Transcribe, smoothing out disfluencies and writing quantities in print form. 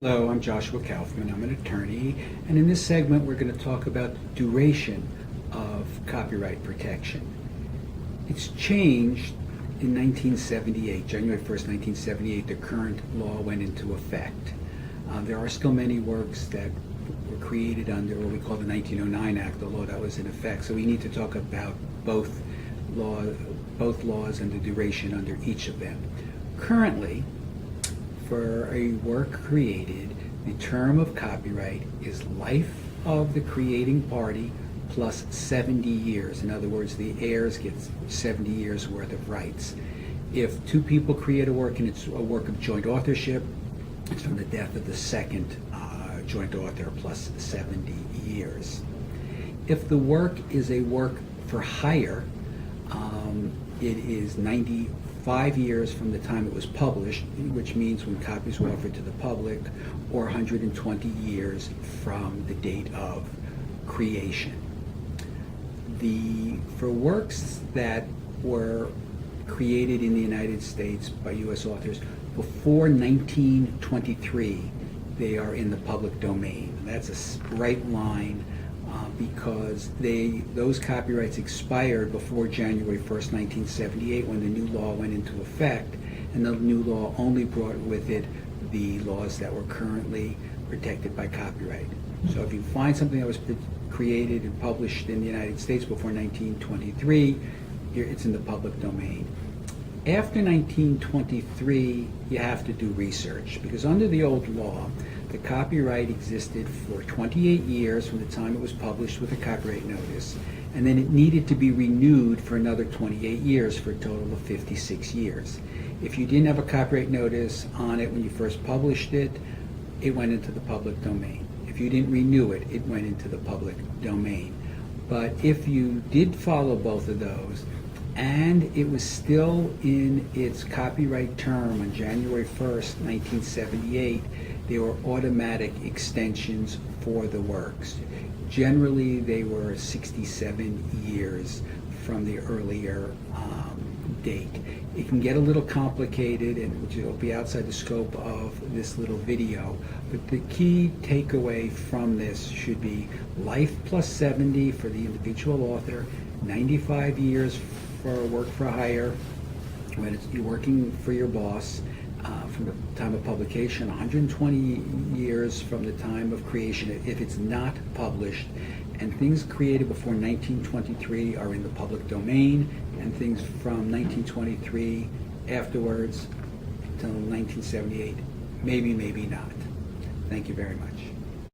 Hello, I'm Joshua Kaufman. I'm an attorney, and in this segment we're going to talk about the duration of copyright protection. It's changed in 1978, January 1st, 1978, the current law went into effect. There are still many works that were created under what we call the 1909 Act, the law that was in effect, so we need to talk about both laws and the duration under each of them. Currently, for a work created, the term of copyright is life of the creating party plus 70 years. In other words, the heirs get 70 years worth of rights. If two people create a work and it's a work of joint authorship, it's from the death of the second joint author plus 70 years. If the work is a work for hire, it is 95 years from the time it was published, which means when copies were offered to the public, or 120 years from the date of creation. For works that were created in the United States by U.S. authors before 1923, they are in the public domain. And that's a bright line because those copyrights expired before January 1st, 1978, when the new law went into effect, and the new law only brought with it the laws that were currently protected by copyright. So if you find something that was created and published in the United States before 1923, it's in the public domain. After 1923, you have to do research, because under the old law, the copyright existed for 28 years from the time it was published with a copyright notice, and then it needed to be renewed for another 28 years for a total of 56 years. If you didn't have a copyright notice on it when you first published it, it went into the public domain. If you didn't renew it, it went into the public domain. But if you did follow both of those, and it was still in its copyright term on January 1st, 1978, they were automatic extensions for the works. Generally, they were 67 years from the earlier date. It can get a little complicated, and which will be outside the scope of this little video, but the key takeaway from this should be life plus 70 for the individual author, 95 years for work for hire when you're working for your boss, from the time of publication, 120 years from the time of creation if it's not published, and things created before 1923 are in the public domain, and things from 1923 afterwards until 1978, maybe not. Thank you very much.